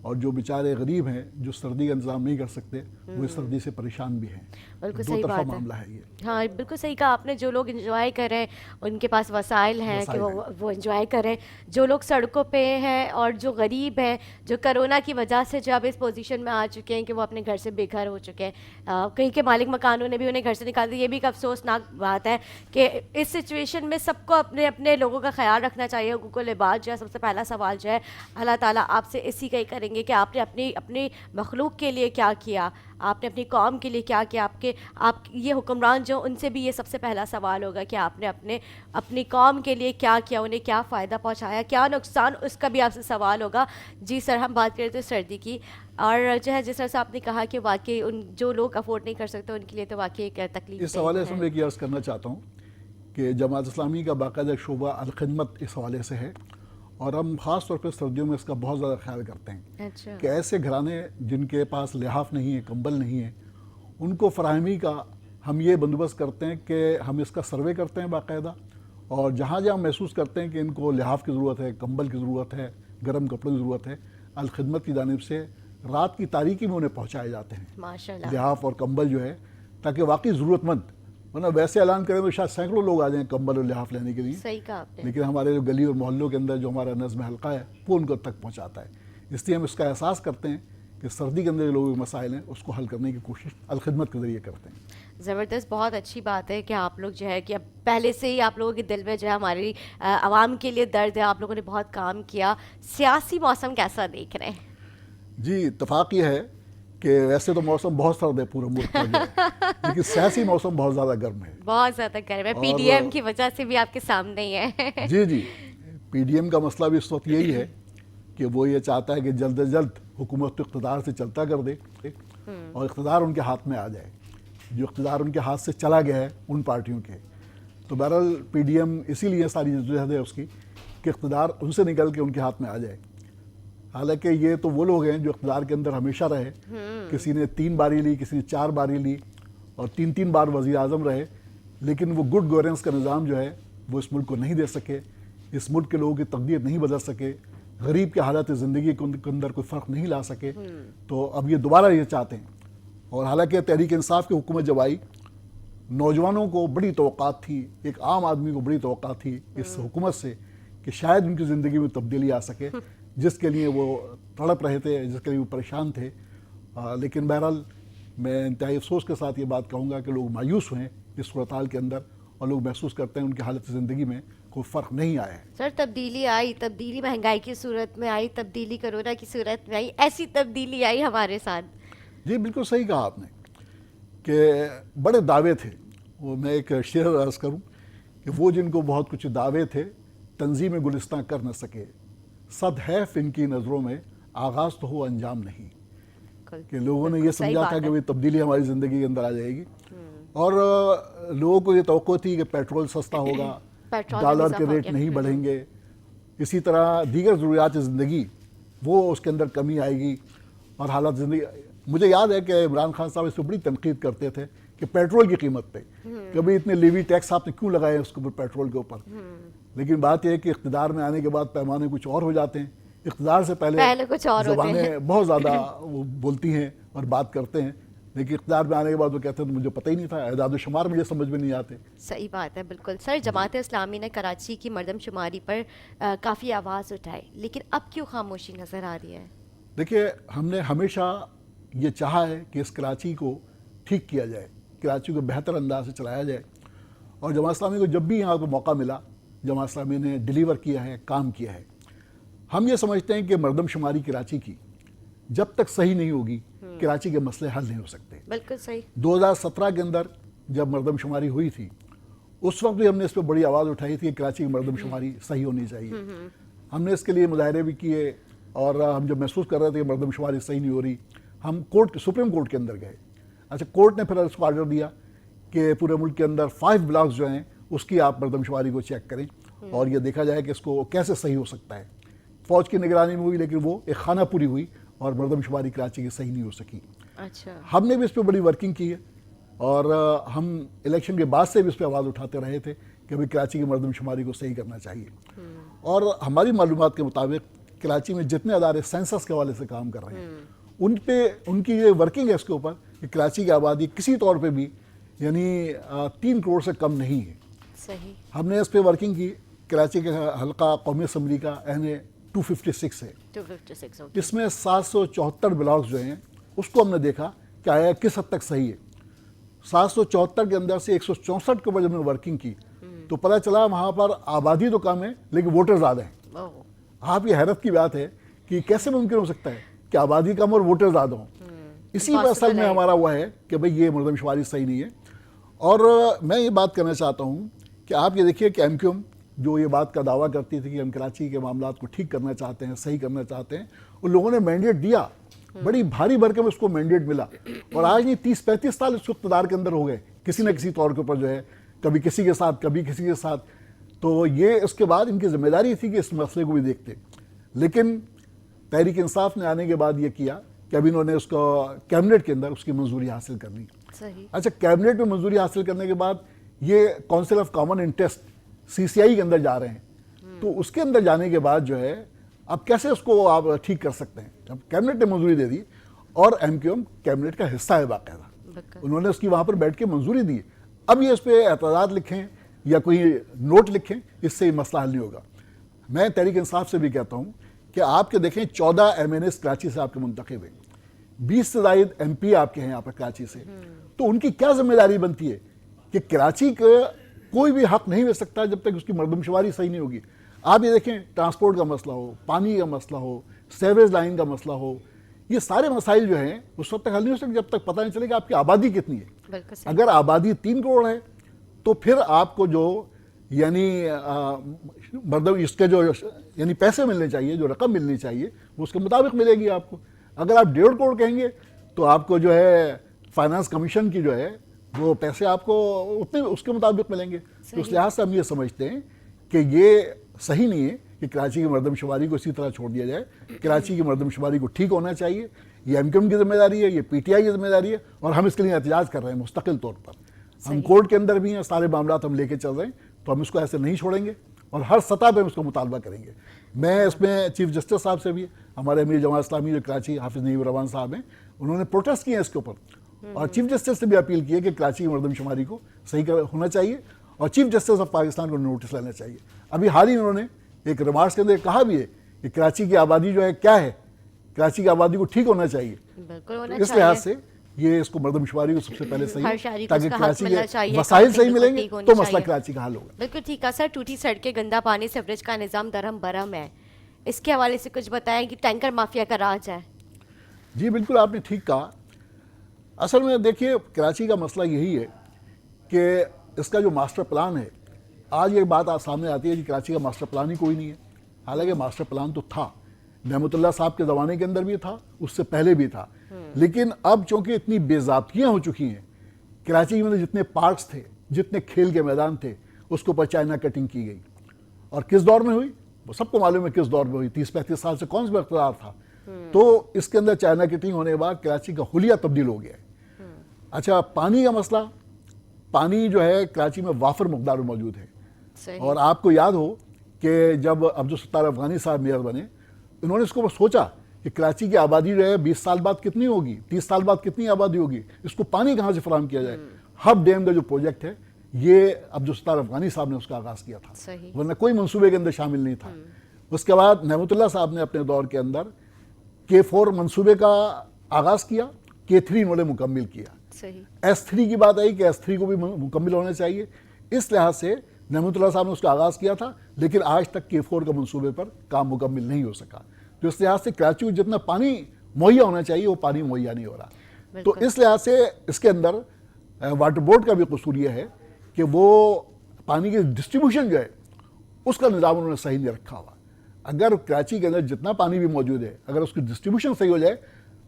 اور جو بیچارے غریب ہیں جو سردی کا انتظام نہیں کر سکتے, وہ اس سردی سے پریشان بھی ہیں. بالکل دو صحیح طرفہ بات معاملہ ہے. ہے یہ. ہاں بالکل صحیح کہا آپ نے. جو لوگ انجوائے کر رہے ہیں ان کے پاس وسائل ہیں کہ وہ انجوائے کریں. جو لوگ سڑکوں پہ ہیں اور جو غریب ہیں, جو کرونا کی وجہ سے جو اب اس پوزیشن میں آ چکے ہیں کہ وہ اپنے گھر سے بے گھر ہو چکے ہیں, کہیں کے مالک مکانوں نے بھی انہیں گھر سے نکال دیا. یہ بھی ایک افسوسناک بات ہے کہ اس سچویشن میں سب کو اپنے اپنے لوگوں کا خیال رکھنا چاہیے. حقوق العباد جو ہے, سب سے پہلا سوال جو ہے اللہ تعالیٰ آپ سے اسی کا ہی کریں گے کہ آپ نے اپنی مخلوق کے لیے کیا کیا, آپ نے اپنی قوم کے لیے کیا کیا. آپ یہ حکمران جو ان سے بھی یہ سب سے پہلا سوال ہوگا کہ آپ نے اپنی قوم کے لیے کیا کیا, انہیں کیا فائدہ پہنچایا, کیا نقصان, اس کا بھی آپ سے سوال ہوگا. جی سر, ہم بات کریں تو سردی کی, اور جو ہے جس طرح سے آپ نے کہا کہ واقعی ان جو لوگ افورڈ نہیں کر سکتے ان کے لیے تو واقعی ایک تکلیف. اس حوالے سے میں یہ عرض کرنا چاہتا ہوں کہ جماعت اسلامی کا باقاعدہ شعبہ الخدمت اس حوالے سے ہے, اور ہم خاص طور پہ سردیوں میں اس کا بہت زیادہ خیال کرتے ہیں. اچھا. کہ ایسے گھرانے جن کے پاس لحاف نہیں ہے, کمبل نہیں ہے, ان کو فراہمی کا ہم یہ بندوبست کرتے ہیں کہ ہم اس کا سروے کرتے ہیں باقاعدہ, اور جہاں جہاں محسوس کرتے ہیں کہ ان کو لحاف کی ضرورت ہے, کمبل کی ضرورت ہے, گرم کپڑوں کی ضرورت ہے, الخدمت کی جانب سے رات کی تاریکی میں انہیں پہنچائے جاتے ہیں ماشاءاللہ لحاف اور کمبل جو ہے, تاکہ واقعی ضرورت مند, ورنہ ویسے اعلان کریں تو شاید سینکڑوں لوگ آ جائیں کمبل اور لحاف لینے کے لیے. صحیح کہا آپ نے. لیکن ہمارے جو گلی اور محلوں کے اندر جو ہمارا نظم حلقہ ہے وہ ان کو تک پہنچاتا ہے. اس لیے ہم اس کا احساس کرتے ہیں کہ سردی کے اندر جو لوگوں کے مسائل ہیں اس کو حل کرنے کی کوشش الخدمت کے ذریعے کرتے ہیں. زبردست, بہت اچھی بات ہے کہ آپ لوگ جو ہے کہ اب پہلے سے ہی آپ لوگوں کے دل میں جو ہے ہماری عوام کے لیے درد ہے, آپ لوگوں نے بہت کام کیا. سیاسی موسم کیسا دیکھ رہے ہیں؟ جی, اتفاق یہ ہے کہ ویسے تو موسم بہت سرد ہے پورے ملک میں جو ہے، لیکن سیاسی موسم بہت زیادہ گرم ہے. بہت زیادہ گرم ہے، پی ڈی ایم کی وجہ سے بھی آپ کے سامنے ہی ہے. جی جی، پی ڈی ایم کا مسئلہ بھی اس وقت یہی ہے کہ وہ یہ چاہتا ہے کہ جلد از جلد حکومت کو اقتدار سے چلتا کر دے اور اقتدار ان کے ہاتھ میں آ جائے. جو اقتدار ان کے ہاتھ سے چلا گیا ہے ان پارٹیوں کے، تو بہرحال پی ڈی ایم اسی لیے ساری جدوجہد ہے اس کی کہ اقتدار ان سے نکل کے ان کے ہاتھ میں آ جائے. حالانکہ یہ تو وہ لوگ ہیں جو اقتدار کے اندر ہمیشہ رہے، کسی نے 3 باری لی، کسی نے 4 باری لی اور 3 بار وزیر اعظم رہے، لیکن وہ گڈ گورننس کا نظام جو ہے وہ اس ملک کو نہیں دے سکے، اس ملک کے لوگوں کی تقدیر نہیں بدل سکے، غریب کے حالات زندگی کے اندر کوئی فرق نہیں لا سکے. تو اب یہ دوبارہ یہ چاہتے ہیں. اور حالانکہ تحریک انصاف کی حکومت جب آئی، نوجوانوں کو بڑی توقعات تھی، ایک عام آدمی کو بڑی توقعات تھی اس حکومت سے کہ شاید ان کی زندگی میں تبدیلی آ سکے، جس کے لیے وہ تڑپ رہے تھے، جس کے لیے وہ پریشان تھے. لیکن بہرحال میں انتہائی افسوس کے ساتھ یہ بات کہوں گا کہ لوگ مایوس ہوئے اس صورتحال کے اندر اور لوگ محسوس کرتے ہیں ان کی حالت زندگی میں کوئی فرق نہیں آیا ہے. سر تبدیلی آئی، تبدیلی مہنگائی کی صورت میں آئی، تبدیلی کرونا کی صورت میں آئی، ایسی تبدیلی آئی ہمارے ساتھ. جی بالکل صحیح کہا آپ نے کہ بڑے دعوے تھے. وہ میں ایک شعر عرض کروں کہ وہ جن کو بہت کچھ دعوے تھے تنظیم گلستاں کر نہ سکے، صد حیف ان کی نظروں میں آغاز تو ہو انجام نہیں. کہ لوگوں نے یہ سمجھا تھا کہ وہ تبدیلی ہماری زندگی کے اندر آ جائے گی، اور لوگوں کو یہ توقع تھی کہ پیٹرول سستا ہوگا، ڈالر کے ریٹ نہیں بڑھیں گے، اسی طرح دیگر ضروریات زندگی وہ اس کے اندر کمی آئے گی اور حالات زندگی. مجھے یاد ہے کہ عمران خان صاحب اس پہ بڑی تنقید کرتے تھے کہ پیٹرول کی قیمت پہ کبھی اتنے لیوی ٹیکس آپ نے کیوں لگائے اس کے اوپر، پیٹرول کے اوپر. لیکن بات یہ ہے کہ اقتدار میں آنے کے بعد پیمانے کچھ اور ہو جاتے ہیں. اقتدار سے پہلے کچھ اور زبانیں بہت زیادہ وہ بولتی ہیں اور بات کرتے ہیں، لیکن اقتدار میں آنے کے بعد وہ کہتے ہیں مجھے پتہ ہی نہیں تھا، اعداد و شمار مجھے سمجھ میں نہیں آتے. صحیح بات ہے بالکل. سر جماعت اسلامی نے کراچی کی مردم شماری پر کافی آواز اٹھائی، لیکن اب کیوں خاموشی نظر آ رہی ہے؟ دیکھیے ہم نے ہمیشہ یہ چاہا ہے کہ اس کراچی کو ٹھیک کیا جائے، کراچی کو بہتر انداز سے چلایا جائے، اور جماعت اسلامی کو جب بھی یہاں کو موقع ملا جماعت اسلامی نے ڈیلیور کیا ہے، کام کیا ہے. ہم یہ سمجھتے ہیں کہ مردم شماری کراچی کی جب تک صحیح نہیں ہوگی کراچی کے مسئلے حل نہیں ہو سکتے. بالکل صحیح. 2017 کے اندر جب مردم شماری ہوئی تھی اس وقت بھی ہم نے اس پہ بڑی آواز اٹھائی تھی کہ کراچی کی مردم شماری صحیح ہونی چاہیے. ہم نے اس کے لیے مظاہرے بھی کیے، اور ہم جب محسوس کر رہے تھے کہ مردم شماری صحیح نہیں ہو رہی، ہم سپریم کورٹ کے اندر گئے. اچھا کورٹ نے پھر اس کو آرڈر دیا کہ پورے ملک کے اندر 5 بلاکس جو ہیں اس کی آپ مردم شماری کو چیک کریں اور یہ دیکھا جائے کہ اس کو کیسے صحیح ہو سکتا ہے. فوج کی نگرانی میں ہوئی، لیکن وہ ایک خانہ پوری ہوئی اور مردم شماری کراچی کی صحیح نہیں ہو سکی. اچھا ہم نے بھی اس پہ بڑی ورکنگ کی ہے، اور ہم الیکشن کے بعد سے بھی اس پہ آواز اٹھاتے رہے تھے کہ ابھی کراچی کی مردم شماری کو صحیح کرنا چاہیے. اور ہماری معلومات کے مطابق کراچی میں جتنے ادارے سینسس کے حوالے سے کام کر رہے ہیں ان پہ ان کی یہ ورکنگ ہے اس کے اوپر کہ کراچی کی آبادی کسی طور پہ بھی یعنی 3 کروڑ سے کم نہیں ہے. صحیح. ہم نے اس پہ ورکنگ کی. کراچی کا حلقہ قومی اسمبلی کا این اے 256 ہے. 256 اس میں 774 بلاکس جو ہیں اس کو ہم نے دیکھا کہ آیا کس حد تک صحیح ہے. 774 کے اندر سے 164 کے اوپر جب نے ورکنگ کی تو پتہ چلا وہاں پر آبادی تو کم ہے لیکن ووٹر زیادہ ہیں. آپ یہ حیرت کی بات ہے کہ کیسے ممکن ہو سکتا ہے کہ آبادی کم اور ووٹر زیادہ ہوں. اسی پر اصل میں ہمارا ہوا ہے کہ بھئی یہ مردم شماری صحیح نہیں ہے. اور میں یہ بات کرنا چاہتا ہوں کہ آپ یہ دیکھیے کہ ایم کیو ایم جو یہ بات کا دعویٰ کرتی تھی کہ ہم کراچی کے معاملات کو ٹھیک کرنا چاہتے ہیں، صحیح کرنا چاہتے ہیں، ان لوگوں نے مینڈیٹ دیا، بڑی بھاری بھرکم اس کو مینڈیٹ ملا، اور آج نہیں 30-35 سال اس اقتدار کے اندر ہو گئے کسی نہ کسی طور کے اوپر جو ہے، کبھی کسی کے ساتھ کبھی کسی کے ساتھ. تو یہ اس کے بعد ان کی ذمہ داری تھی کہ اس مسئلے کو بھی دیکھتے. لیکن تحریک انصاف نے آنے کے بعد یہ کیا کہ اب انہوں نے اس کو کیبنٹ کے اندر اس کی منظوری حاصل کر لی. اچھا کیبنٹ میں منظوری حاصل کرنے کے بعد یہ council of common interest CCI کے اندر جا رہے ہیں. تو اس کے اندر جانے کے بعد جو ہے اب کیسے اس کو آپ ٹھیک کر سکتے ہیں؟ اب کیبنٹ نے منظوری دے دی اور ایم کیو ایم کیبنٹ کا حصہ ہے باقاعدہ، انہوں نے اس کی وہاں پر بیٹھ کے منظوری دی. اب یہ اس پہ اعتراضات لکھیں یا کوئی نوٹ لکھیں، اس سے یہ مسئلہ حل نہیں ہوگا. میں تحریک انصاف سے بھی کہتا ہوں کہ آپ کے دیکھیں 14 MNAs کراچی سے آپ کے منتخب ہیں، 20 سے زائد MP آپ کے ہیں یہاں پر کراچی سے. تو ان کی کیا ذمہ داری بنتی ہے کہ کراچی کا کوئی بھی حق نہیں مل سکتا جب تک اس کی مردم شماری صحیح نہیں ہوگی. آپ یہ دیکھیں ٹرانسپورٹ کا مسئلہ ہو، پانی کا مسئلہ ہو، سیوریج لائن کا مسئلہ ہو، یہ سارے مسائل جو ہیں اس وقت تک حل نہیں ہو سکتے جب تک پتہ نہیں چلے کہ آپ کی آبادی کتنی ہے. بالکل صحیح. اگر آبادی 3 کروڑ ہے تو پھر آپ کو جو یعنی مطلب اس کے جو یعنی پیسے ملنے چاہیے, جو رقم ملنی چاہیے وہ اس کے مطابق ملے گی آپ کو. اگر آپ 1.5 کروڑ کہیں گے تو آپ کو جو ہے فائنانس کمیشن کی جو ہے وہ پیسے آپ کو اتنے اس کے مطابق ملیں گے. تو اس لحاظ سے ہم یہ سمجھتے ہیں کہ یہ صحیح نہیں ہے کہ کراچی کی مردم شماری کو اسی طرح چھوڑ دیا جائے. کراچی کی مردم شماری کو ٹھیک ہونا چاہیے. یہ ایم کیو ایم کی ذمہ داری ہے, یہ پی ٹی آئی کی ذمہ داری ہے, اور ہم اس کے لیے احتجاج کر رہے ہیں مستقل طور پر. ہم کورٹ کے اندر بھی ہیں, سارے معاملات ہم لے کے چل رہے ہیں, تو ہم اس کو ایسے نہیں چھوڑیں گے اور ہر سطح پہ ہم اس کو مطالبہ کریں گے. میں اس میں چیف جسٹس صاحب سے بھی, ہمارے امیر جماعت اسلامی جو کراچی حافظ نعیم الرحمان صاحب ہیں, انہوں نے پروٹیسٹ کیے ہیں اس کے اوپر, اور چیف جسٹس سے بھی اپیل کی ہے کہ کراچی کی مردم شماری کو صحیح ہونا چاہیے اور چیف جسٹس آف پاکستان کو نوٹس لینا چاہیے. ابھی حال ہی انہوں نے ایک ریمارکس کے اندر کہا بھی ہے کہ کراچی کی آبادی جو ہے کیا ہے, کراچی کی آبادی کو ٹھیک ہونا چاہیے. بالکل ہونا اس چاہیے. لحاظ سے یہ اس کو مردم شماری کو سب سے پہلے ہر صحیح شہری کو تاکہ اس کا حق کراچی ملنا کے چاہیے, وسائل صحیح بالکل ملیں گے ٹھیک ہونی تو مسئلہ چاہیے. کراچی کا حل ہوگا. بالکل ٹھیک ہے سر. ٹوٹی سڑکیں, گندا پانی, سیوریج کا نظام درہم برہم ہے, اس کے حوالے سے کچھ بتائیں کہ ٹینکر مافیا کا راج ہے. جی بالکل آپ نے ٹھیک کہا. اصل میں دیکھیے کراچی کا مسئلہ یہی ہے کہ اس کا جو ماسٹر پلان ہے, آج یہ بات سامنے آتی ہے کہ کراچی کا ماسٹر پلان ہی کوئی نہیں ہے. حالانکہ ماسٹر پلان تو تھا, نعمت اللہ صاحب کے زمانے کے اندر بھی تھا, اس سے پہلے بھی تھا. لیکن اب چونکہ اتنی بے ضابطگیاں ہو چکی ہیں, کراچی میں جتنے پارکس تھے, جتنے کھیل کے میدان تھے, اس کے اوپر چائنا کٹنگ کی گئی. اور کس دور میں ہوئی وہ سب کو معلوم ہے, کس دور میں ہوئی. 30-35 سال سے کون سا اقتدار تھا. تو اس کے اندر چائنا کٹنگ ہونے کے بعد کراچی کا حلیہ تبدیل ہو گیا ہے. اچھا, پانی کا مسئلہ, پانی جو ہے کراچی میں وافر مقدار میں موجود ہے. صحیح. اور آپ کو یاد ہو کہ جب عبدالستار افغانی صاحب میئر بنے, انہوں نے اس کو سوچا کہ کراچی کی آبادی جو ہے 20 سال بعد کتنی ہوگی, 30 سال بعد کتنی آبادی ہوگی, اس کو پانی کہاں سے فراہم کیا جائے. ہب ڈیم کا جو پروجیکٹ ہے یہ عبدالستار افغانی صاحب نے اس کا آغاز کیا تھا, صحیح. ورنہ کوئی منصوبے کے اندر شامل نہیں تھا. اس کے بعد نعمت اللہ صاحب نے اپنے دور کے اندر K4 منصوبے کا آغاز کیا, K3 انہوں نے مکمل کیا. صحیح. S3 کی بات آئی کہ S3 کو بھی مکمل ہونا چاہیے. اس لحاظ سے نعمت اللہ صاحب نے اس کا آغاز کیا تھا, لیکن آج تک K4 کا منصوبے پر کام مکمل نہیں ہو سکا. تو اس لحاظ سے کراچی کو جتنا پانی مہیا ہونا چاہیے وہ پانی مہیا نہیں ہو رہا. تو اس لحاظ سے اس کے اندر واٹر بورڈ کا بھی قصور یہ ہے کہ وہ پانی کی ڈسٹریبیوشن جو ہے اس کا نظام انہوں نے صحیح نہیں رکھا ہوا. اگر کراچی کے اندر جتنا پانی بھی موجود ہے, اگر اس کی ڈسٹریبیوشن صحیح ہو جائے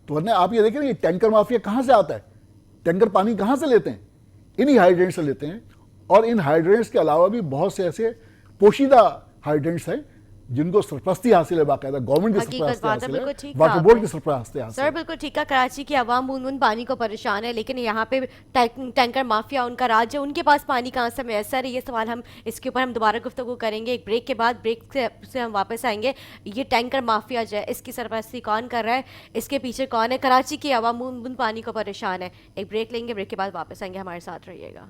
تو ورنہ آپ یہ دیکھیں یہ ٹینکر مافیا کہاں سے آتا ہے, ٹینکر پانی کہاں سے لیتے ہیں, انہی ہائیڈرینٹ سے لیتے ہیں. اور ان ہائیڈرینٹس کے علاوہ بھی بہت سے ایسے پوشیدہ ہائیڈرینٹس ہیں جن کو سرپرستی حاصل ہے, باقاعدہ گورنمنٹ کی سرپرستی حاصل ہے, واٹر بورڈ کی سرپرستی حاصل ہے. سر بالکل ٹھیک ہے. کراچی کی عوام بوند بوند پانی کو پریشان ہے, لیکن یہاں پہ ٹینکر مافیا ان کا راج ہے, ان کے پاس پانی کہاں سے میسر ہے. یہ سوال ہم اس کے اوپر ہم دوبارہ گفتگو کریں گے ایک بریک کے بعد. بریک سے ہم واپس آئیں گے. یہ ٹینکر مافیا جو ہے اس کی سرپرستی کون کر رہا ہے, اس کے پیچھے کون ہے, کراچی کی عوام بوند بوند پانی کو پریشان ہے. ایک بریک لیں گے, بریک کے بعد واپس آئیں گے, ہمارے ساتھ رہیے گا.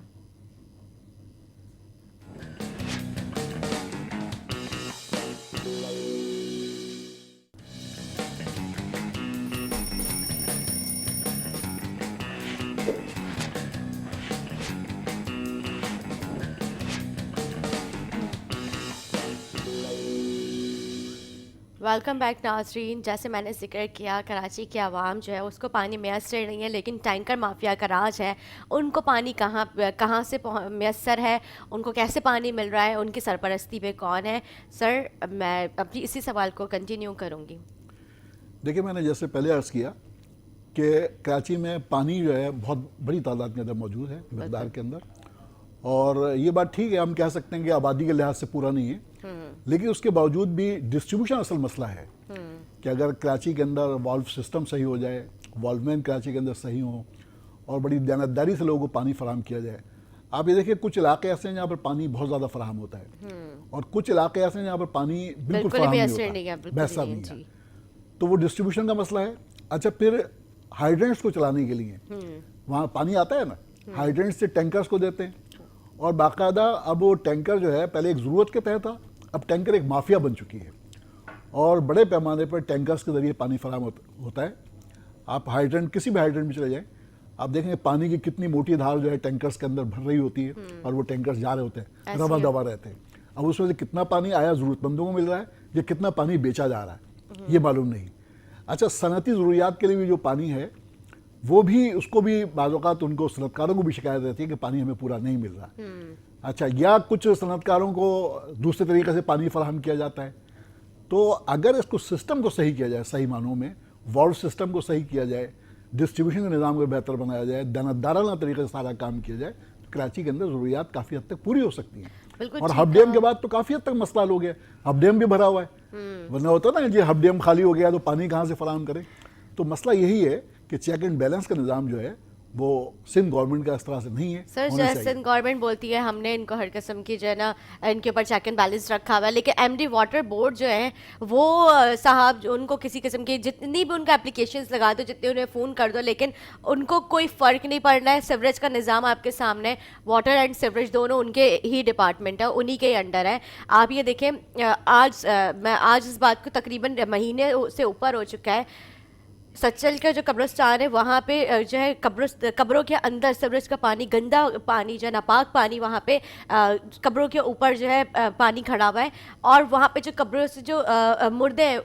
ویلکم بیک ناظرین. جیسے میں نے ذکر کیا کراچی کی عوام جو ہے اس کو پانی میسر نہیں ہے, لیکن ٹینکر مافیا کا راج ہے. ان کو پانی کہاں سے میسر ہے, ان کو کیسے پانی مل رہا ہے, ان کی سرپرستی پہ کون ہے. سر میں اپنی اسی سوال کو کنٹینیو کروں گی. دیکھیں میں نے جیسے پہلے عرض کیا کہ کراچی میں پانی جو ہے بہت بڑی تعداد کے اندر موجود ہے, مقدار کے اندر, اور یہ بات ٹھیک ہے, ہم کہہ سکتے ہیں کہ آبادی کے لحاظ سے پورا نہیں ہے, لیکن اس کے باوجود بھی ڈسٹریبیوشن اصل مسئلہ ہے کہ اگر کراچی کے اندر والو سسٹم صحیح ہو جائے, والو مین کراچی کے اندر صحیح ہوں, اور بڑی دیانتداری سے لوگوں کو پانی فراہم کیا جائے. آپ یہ دیکھیں کچھ علاقے ایسے ہیں جہاں پر پانی بہت زیادہ فراہم ہوتا ہے, اور کچھ علاقے ایسے ہیں جہاں پر پانی بالکل فراہم نہیں ہوتا, میسر نہیں ہے. تو وہ ڈسٹریبیوشن کا مسئلہ ہے. اچھا, پھر ہائیڈرینٹس کو چلانے کے لیے وہاں پانی آتا ہے نا, ہائیڈرینٹس سے ٹینکرز کو دیتے ہیں, اور باقاعدہ اب وہ ٹینکر جو ہے پہلے ایک ضرورت کے تحت تھا, اب ٹینکر ایک مافیا بن چکی ہے, اور بڑے پیمانے پر ٹینکرز کے ذریعے پانی فراہم ہوتا ہے. آپ ہائیڈرینٹ کسی بھی ہائیڈرینٹ میں چلے جائیں, آپ دیکھیں گے پانی کی کتنی موٹی دھار جو ہے ٹینکرز کے اندر بھر رہی ہوتی ہے, اور وہ ٹینکرز جا رہے ہوتے ہیں, رواں دوا رہتے ہیں. اب اس میں سے کتنا پانی آیا ضرورت مندوں کو مل رہا ہے یا کتنا پانی بیچا جا رہا ہے یہ معلوم نہیں. اچھا صنعتی ضروریات کے لیے بھی جو پانی ہے وہ بھی اس کو بھی بعض اوقات ان کو صنعت کاروں کو بھی شکایت رہتی ہے کہ پانی ہمیں پورا نہیں مل رہا. اچھا یا کچھ صنعت کاروں کو دوسرے طریقے سے پانی فراہم کیا جاتا ہے. تو اگر اس کو سسٹم کو صحیح کیا جائے, صحیح معنوں میں والو سسٹم کو صحیح کیا جائے, ڈسٹریبیوشن کے نظام کو بہتر بنایا جائے, دیانتدارانہ طریقے سے سارا کام کیا جائے, تو کراچی کے اندر ضروریات کافی حد تک پوری ہو سکتی ہیں. اور ہب ڈیم کے بعد تو کافی حد تک مسئلہ حل ہو گیا, ہب ڈیم بھی بھرا ہوا ہے. ورنہ ہوتا نا جی ہب ڈیم خالی ہو گیا تو پانی کہاں سے فراہم کریں. تو مسئلہ یہی ہے کہ چیک اینڈ بیلنس کا نظام جو ہے وہ سندھ گورنمنٹ کا اس طرح سے نہیں ہے. سر جو سندھ گورنمنٹ بولتی ہے ہم نے ان کو ہر قسم کی جو ہے نا ان کے اوپر چیک اینڈ بیلنس رکھا ہوا ہے, لیکن ایم ڈی واٹر بورڈ جو ہے وہ صاحب ان کو کسی قسم کی جتنی بھی ان کا اپلیکیشنز لگا دو, جتنے انہیں فون کر دو, لیکن ان کو کوئی فرق نہیں پڑنا ہے. سیوریج کا نظام آپ کے سامنے, واٹر اینڈ سیوریج دونوں ان کے ہی ڈپارٹمنٹ ہے, انہی کے انڈر ہے. آپ یہ دیکھیں آج اس بات کو تقریباً مہینے سے اوپر ہو چکا ہے, سچل کا جو قبرستان ہے وہاں پہ جو ہے قبروں کے اندر سیوریج کا پانی, گندا پانی جو ہے ناپاک پانی وہاں پہ قبروں کے اوپر جو ہے پانی کھڑا ہوا ہے. اور وہاں پہ جو قبروں سے جو مردے ہیں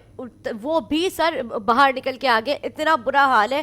وہ بھی سر باہر نکل کے آگے, اتنا برا حال ہے.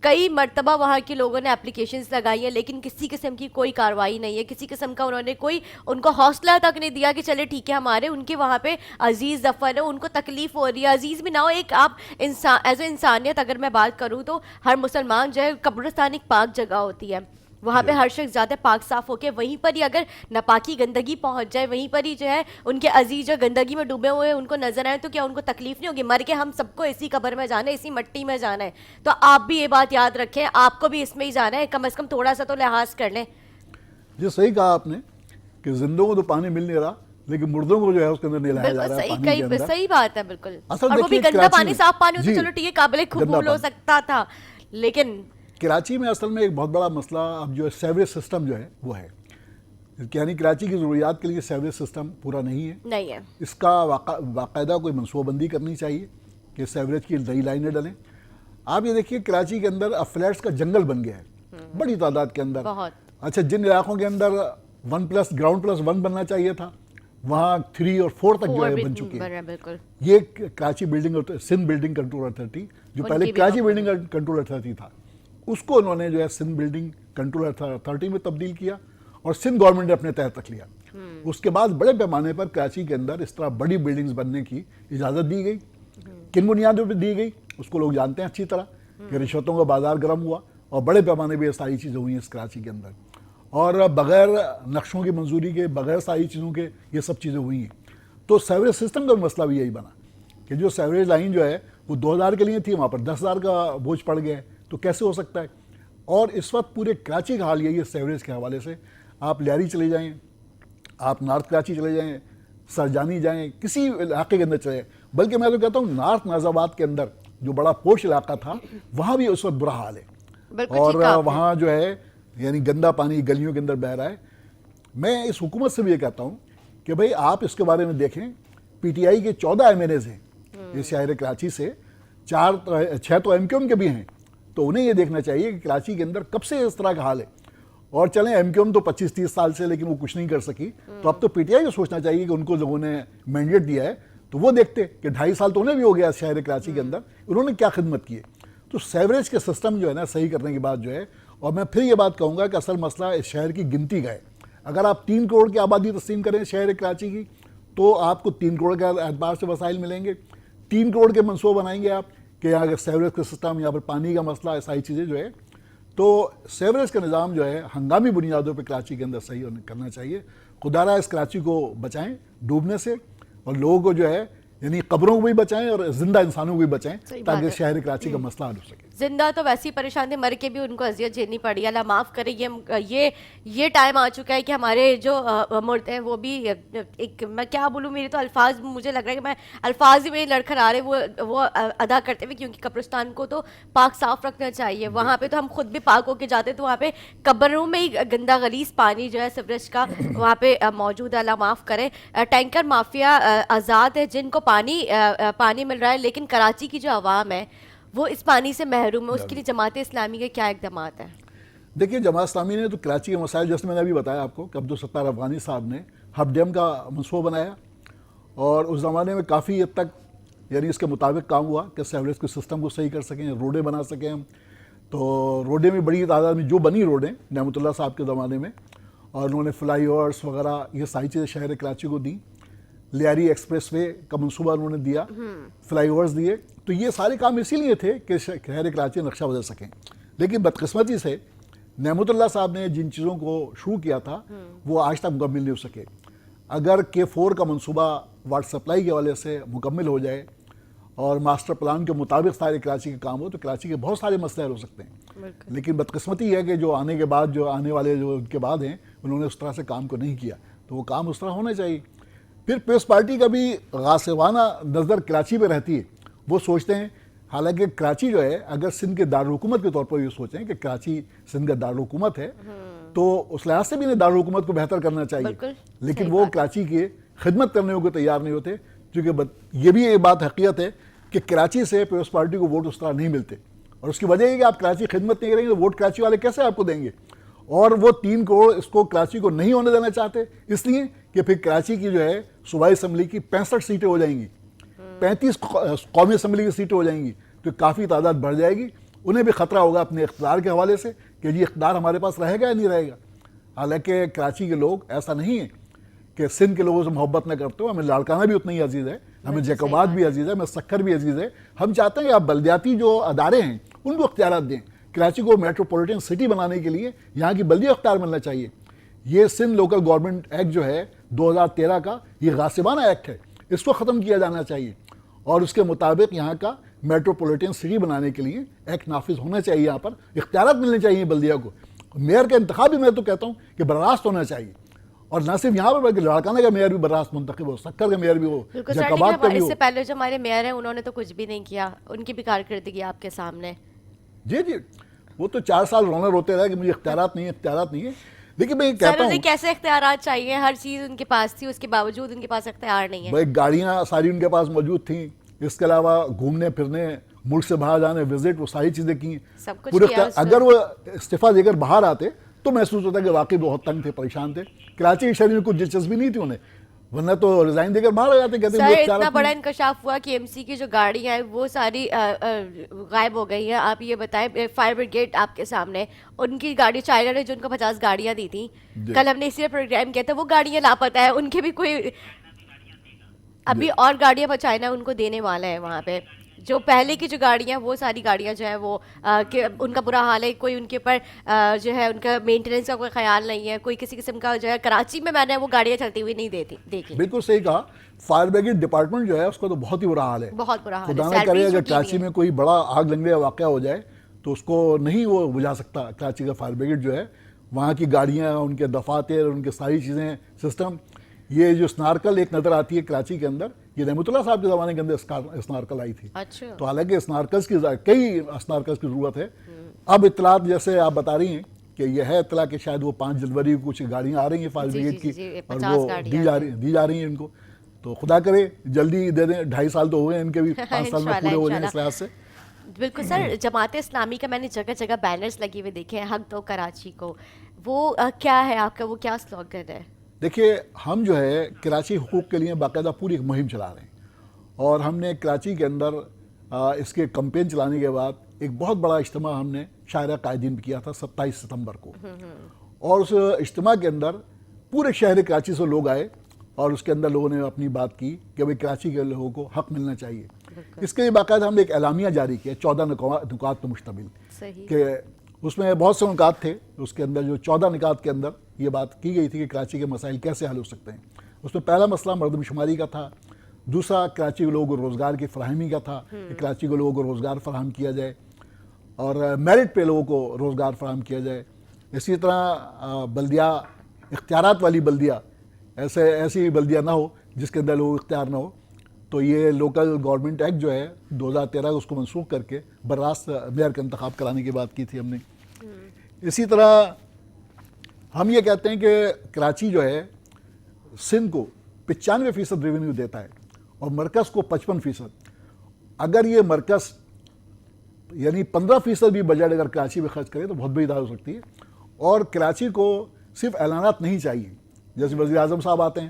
کئی مرتبہ وہاں کے لوگوں نے اپلیکیشنز لگائی ہے لیکن کسی قسم کی کوئی کارروائی نہیں ہے, کسی قسم کا انہوں نے کوئی ان کو حوصلہ تک نہیں دیا کہ چلے ٹھیک ہے ہمارے ان کے وہاں پہ عزیز دفن ہے, ان کو تکلیف ہو رہی ہے. عزیز بھی نہ ہو, ایک آپ انسان ایز اے انسانیت اگر میں بات کروں تو ہر مسلمان جو ہے قبرستان ایک پاک جگہ ہوتی ہے, وہاں پہ ہر شخص زیادہ پاک صاف ہو کے وہیں پر ہی اگر ناپاکی گندگی پہنچ جائے, وہیں پر ہی جو ہے ان کے عزیز جو گندگی میں ڈوبے ہوئے ان کو نظر آئے, تو کیا ان کو تکلیف نہیں ہوگی؟ مر کے ہم سب کو اسی قبر میں جانا ہے, اسی مٹی میں جانا ہے. تو آپ بھی یہ بات یاد رکھیں, آپ کو بھی اس میں ہی جانا ہے, کم از کم تھوڑا سا تو لحاظ کر لیں. جی صحیح کہا آپ نے کہ زندوں کو تو پانی مل نہیں رہا لیکن مردوں کو جو ہے اس کے اندر نہیں لایا جا رہا ہے پانی کے اندر. صحیح بات ہے بالکل. اصل اور وہ بھی گندا پانی, صاف پانی ہو تو چلو ٹھیک ہے قابل قبول ہو سکتا تھا, لیکن کراچی میں اصل میں ایک بہت بڑا مسئلہ اب جو ہے سیوریج سسٹم جو ہے وہ ہے. یعنی کراچی کی ضروریات کے لیے سیوریج سسٹم پورا نہیں ہے. اس کا باقاعدہ کوئی منصوبہ بندی کرنی چاہیے کہ سیوریج کی نئی لائنیں ڈلیں. آپ یہ دیکھیے کراچی کے اندر اب فلیٹس کا جنگل بن گیا ہے بڑی تعداد کے اندر. اچھا جن علاقوں کے اندر 1+ گراؤنڈ +1 بننا چاہیے تھا وہاں 3 اور 4 تک جو ہے بن چکے ہیں. یہ Karachi building Sindh building control authority جو پہلے کراچی بلڈنگ کنٹرول اتھارٹی تھا اس کو انہوں نے جو ہے سندھ بلڈنگ کنٹرول اتھارٹی میں تبدیل کیا اور سندھ گورنمنٹ نے اپنے تحت رکھ لیا. اس کے بعد بڑے پیمانے پر کراچی کے اندر اس طرح بڑی بلڈنگز بننے کی اجازت دی گئی. کن بنیادوں پہ دی گئی اس کو لوگ جانتے ہیں اچھی طرح کہ رشوتوں کا بازار گرم ہوا اور بڑے پیمانے پہ یہ ساری چیزیں ہوئی ہیں اس کراچی کے اندر, اور بغیر نقشوں کی منظوری کے, بغیر ساری چیزوں کے یہ سب چیزیں ہوئی ہیں. تو سیوریج سسٹم کا مسئلہ بھی یہی بنا کہ جو سیوریج لائن جو ہے وہ 2000 کے لیے تھی, وہاں پر 10,000 کا بوجھ پڑ گیا ہے. تو کیسے ہو سکتا ہے؟ اور اس وقت پورے کراچی کا حال یہی ہے سیوریج کے حوالے سے. آپ لیاری چلے جائیں, آپ نارتھ کراچی چلے جائیں, سرجانی جائیں, کسی علاقے کے اندر چلے جائیں, بلکہ میں تو کہتا ہوں نارتھ نازی آباد کے اندر جو بڑا پوش علاقہ تھا وہاں بھی اس وقت برا حال ہے, اور وہاں جو ہے یعنی گندا پانی گلیوں کے اندر بہہ رہا ہے. میں اس حکومت سے بھی یہ کہتا ہوں کہ بھئی آپ اس کے بارے میں دیکھیں, پی ٹی آئی کے 14 MNAs ہیں اس شہر کراچی سے, 6 تو ایم کیو ایم کے بھی ہیں. تو انہیں یہ دیکھنا چاہیے کہ کراچی کے اندر کب سے اس طرح کا حال ہے. اور چلیں ایم کیو ایم تو 25-30 سال سے لیکن وہ کچھ نہیں کر سکی, تو اب تو پی ٹی آئی کو سوچنا چاہیے کہ ان کو لوگوں نے مینڈیٹ دیا ہے تو وہ دیکھتے کہ 2.5 سال تو انہیں بھی ہو گیا شہر کراچی کے اندر, انہوں نے کیا خدمت کی ہے. تو سیوریج کے سسٹم جو ہے نا صحیح کرنے کے بعد جو ہے, اور میں پھر یہ بات کہوں گا کہ اصل مسئلہ اس شہر کی گنتی کا ہے. اگر آپ 3 کروڑ کی آبادی تسلیم کریں شہر کراچی کی تو آپ کو 3 کروڑ کے اعتبار سے وسائل ملیں گے. 3 کروڑ کے منصوبہ بنائیں گے آپ کہ یہاں کا سیوریج کا سسٹم, یہاں پر پانی کا مسئلہ, ایسا ہی چیزیں جو ہے. تو سیوریج کا نظام جو ہے ہنگامی بنیادوں پہ کراچی کے اندر صحیح کرنا چاہیے. خدا را اس کراچی کو بچائیں ڈوبنے سے, اور لوگوں کو جو ہے یعنی قبروں کو بھی بچائیں اور زندہ انسانوں کو بھی بچائیں تاکہ شہر کراچی کا مسئلہ حل ہو سکے. زندہ تو ویسی پریشان تھے, مر کے بھی ان کو اذیت جھیلنی پڑی. اللہ معاف کرے, یہ ٹائم آ چکا ہے کہ ہمارے جو مرد ہیں وہ بھی ایک, میں کیا بولوں, میرے تو الفاظ مجھے لگ رہا ہے کہ میں الفاظ ہی میرے لڑکھڑا رہے وہ ادا کرتے ہوئے, کیونکہ قبرستان کو تو پاک صاف رکھنا چاہیے. وہاں پہ تو ہم خود بھی پاک ہو کے جاتے, تو وہاں پہ قبروں میں ہی گندا غلیظ پانی جو ہے سیوریج کا وہاں پہ موجود ہے. اللہ معاف کرے. ٹینکر مافیا آزاد ہے جن کو پانی مل رہا ہے, لیکن کراچی کی جو عوام ہے وہ اس پانی سے محروم ہے. اس کے لیے جماعت اسلامی کے کیا اقدامات ہیں؟ دیکھیے جماعت اسلامی نے تو کراچی کے مسائل, جیسے میں نے ابھی بتایا آپ کو کہ عبدالستار افغانی صاحب نے ہب ڈیم کا منصوبہ بنایا, اور اس زمانے میں کافی حد تک یعنی اس کے مطابق کام ہوا کہ سیوریج کے سسٹم کو صحیح کر سکیں, روڈیں بنا سکیں ہم. تو روڈیں بھی بڑی تعداد میں جو بنی روڈیں نعمت اللہ صاحب کے زمانے میں, اور انہوں نے فلائی اوورس وغیرہ یہ ساری چیزیں شہر کراچی کو دیں. لیاری ایکسپریس وے کا منصوبہ انہوں نے دیا, فلائی اوورس دیے. تو یہ سارے کام اسی لیے تھے کہ شہر کراچی نقشہ بدل سکیں. لیکن بدقسمتی سے نعمت اللہ صاحب نے جن چیزوں کو شروع کیا تھا وہ آج تک مکمل نہیں ہو سکے. اگر K4 کا منصوبہ واٹر سپلائی کے حوالے سے مکمل ہو جائے اور ماسٹر پلان کے مطابق سارے کراچی کے کام ہو تو کراچی کے بہت سارے مسئلے حل ہو سکتے ہیں. لیکن بدقسمتی یہ ہے کہ جو آنے والے جو ان کے بعد ہیں انہوں نے اس طرح سے کام کو نہیں کیا. تو وہ کام اس طرح ہونا چاہیے. پھر پیپلز پارٹی کا بھی غاصبانہ نظر کراچی پہ رہتی ہے. وہ سوچتے ہیں, حالانکہ کراچی جو ہے اگر سندھ کے دارالحکومت کے طور پر یہ سوچیں کہ کراچی سندھ کا دارالحکومت ہے تو اس لحاظ سے بھی انہیں دارالحکومت کو بہتر کرنا چاہیے. لیکن وہ کراچی کی خدمت کرنے کو تیار نہیں ہوتے, کیونکہ یہ بھی ایک بات حقیقت ہے کہ کراچی سے پیپلز پارٹی کو ووٹ اس طرح نہیں ملتے. اور اس کی وجہ یہ کہ آپ کراچی خدمت نہیں کریں گے تو ووٹ کراچی والے کیسے آپ کو دیں گے. اور وہ 3 کروڑ اس کو کراچی کو نہیں ہونے دینا چاہتے, اس لیے کہ پھر کراچی کی جو ہے صوبائی اسمبلی کی 65 سیٹیں ہو جائیں گی, 35 قومی اسمبلی کی سیٹیں ہو جائیں گی, تو کافی تعداد بڑھ جائے گی. انہیں بھی خطرہ ہوگا اپنے اقتدار کے حوالے سے کہ جی اقتدار ہمارے پاس رہے گا یا نہیں رہے گا. حالانکہ کراچی کے لوگ ایسا نہیں ہے کہ سندھ کے لوگوں سے محبت نہ کرتے ہو. ہمیں لاڑکانہ بھی اتنا ہی عزیز ہے, ہمیں جیکوبات بھی عزیز ہے, ہمیں سکھر بھی عزیز ہے. ہم چاہتے ہیں کہ آپ بلدیاتی جو ادارے ہیں ان کو اختیارات دیں. کراچی کو میٹروپولیٹن سٹی بنانے کے لیے یہاں کی بلدی اختیار ملنا چاہیے. یہ سندھ لوکل گورنمنٹ ایکٹ جو ہے 2013 کا, یہ غاصبانہ ایکٹ ہے, اس کو ختم کیا جانا چاہیے. اور اس کے مطابق یہاں کا میٹروپولیٹن سٹی بنانے کے لیے ایکٹ نافذ ہونا چاہیے. یہاں پر اختیارات ملنے چاہیے بلدیہ کو. میئر کا انتخاب بھی میں تو کہتا ہوں کہ براہ راست ہونا چاہیے, اور نہ صرف یہاں پر بلکہ لاڑکانہ کا میئر بھی براہ راست منتخب ہو, سکر کا میئر بھی ہو, جیکوبات کا بھی ہو. اس سے پہلے جو ہمارے میئر ہیں انہوں نے تو کچھ بھی نہیں کیا, ان کی بھی کارکردگی آپ کے سامنے. جی وہ تو 4 سال رونا روتے رہے کہ مجھے اختیارات نہیں ہے. لیکن میں یہ کہتا ہوں کیسے اختیارات چاہیے, ہر چیز ان کے پاس تھی, اس کے باوجود ان کے پاس اختیار نہیں ہے. بھائی گاڑیاں ساری ان کے پاس موجود تھیں, اس کے علاوہ گھومنے پھرنے, ملک سے باہر جانے, وزٹ, وہ ساری چیزیں کی. اگر وہ استعفیٰ دے کر باہر آتے تو محسوس ہوتا کہ واقعی بہت تنگ تھے, پریشان تھے. کراچی کے شہر میں کچھ دلچسپی نہیں تھی انہیں, ورنہ تو ریزائن دے کر باہر آ جاتے. کہتے ہیں اتنا بڑا انکشاف ہوا کہ ایم سی کی جو گاڑیاں ہیں وہ ساری غائب ہو گئی ہیں. آپ یہ بتائیں, فائر بریگیڈ آپ کے سامنے, ان کی گاڑی, چائنا نے جو ان کو 50 گاڑیاں دی تھیں, کل ہم نے اسی پروگرام کیا تھا, وہ گاڑیاں لاپتہ ہیں, ان کے بھی کوئی ابھی اور گاڑیاں چائنا ان کو دینے والا ہے وہاں پہ. جو پہلے کی جو گاڑیاں, وہ ساری گاڑیاں جو ہیں وہ ان کا برا حال ہے, کوئی ان کے اوپر جو ہے ان کا مینٹیننس کا کوئی خیال نہیں ہے, کوئی کسی قسم کا جو ہے. کراچی میں نے وہ گاڑیاں چلتی ہوئی نہیں دیکھی. بالکل صحیح کہا. فائر بریگیڈ ڈپارٹمنٹ جو ہے اس کا تو بہت ہی برا حال ہے, بہت برا حال ہے. خدا نہ کرے اگر کراچی میں کوئی بڑا آگ لگنے کا واقعہ ہو جائے تو اس کو نہیں وہ بجھا سکتا کراچی کا فائر بریگیڈ جو ہے. وہاں کی گاڑیاں, ان کے دفاتر, ان کے ساری چیزیں, سسٹم. یہ جو اسنارکل ایک نظر آتی ہے کراچی کے اندر, یہ نعمت اللہ صاحب کے زمانے کے اندر اسنارکل آئی تھی. تو حالانکہ اسنارکلز کی کئی اسنارکلز کی ضرورت ہے. اب اطلاعات جیسے آپ بتا رہی ہیں کہ یہ ہے اطلاع کہ شاید وہ 5 جنوری کو کچھ گاڑیاں آ رہی ہیں فائر بریگیڈ کی, اور وہ دی جا رہی ہیں ان کو. تو خدا کرے جلدی دے دیں. 2.5 سال تو ہوئے ہیں ان کے بھی, 5 سال میں پورے ہو جائیں اس لحاظ سے. بالکل سر. جماعت اسلامی کا میں نے جگہ جگہ بینرز لگے ہوئے دیکھے ہیں, حق دو کراچی کو, وہ کیا ہے آپ کا, وہ کیا سلوگن ہے؟ دیکھیے ہم جو ہے کراچی حقوق کے لیے باقاعدہ پوری ایک مہم چلا رہے ہیں, اور ہم نے کراچی کے اندر اس کے کمپین چلانے کے بعد ایک بہت بڑا اجتماع ہم نے شاعرہ قائدین کیا تھا 27 ستمبر کو. اور اس اجتماع کے اندر پورے شہر کراچی سے لوگ آئے, اور اس کے اندر لوگوں نے اپنی بات کی کہ بھائی کراچی کے لوگوں کو حق ملنا چاہیے. اس کے لیے باقاعدہ ہم نے ایک اعلامیہ جاری کیا 14 نکات پر مشتمل, کہ اس میں بہت سے نکات تھے. اس کے اندر جو 14 نکات کے اندر یہ بات کی گئی تھی کہ کراچی کے مسائل کیسے حل ہو سکتے ہیں. اس میں پہلا مسئلہ مردم شماری کا تھا, دوسرا کراچی کے لوگوں کو روزگار کی فراہمی کا تھا کہ کراچی کے لوگوں کو روزگار فراہم کیا جائے, اور میرٹ پہ لوگوں کو روزگار فراہم کیا جائے. اسی طرح بلدیہ, اختیارات والی بلدیہ, ایسی بلدیہ نہ ہو جس کے اندر لوگ اختیار نہ ہو. تو یہ لوکل گورنمنٹ ایکٹ جو ہے 2013 اس کو منسوخ کر کے براست میئر کا انتخاب کرانے کی بات کی تھی ہم نے. اسی طرح ہم یہ کہتے ہیں کہ کراچی جو ہے سندھ کو 95% ریونیو دیتا ہے, اور مرکز کو 55%. اگر یہ مرکز یعنی 15% بھی بجٹ اگر کراچی میں خرچ کرے تو بہت بڑی داد ہو سکتی ہے. اور کراچی کو صرف اعلانات نہیں چاہیے, جیسے وزیر اعظم صاحب آتے ہیں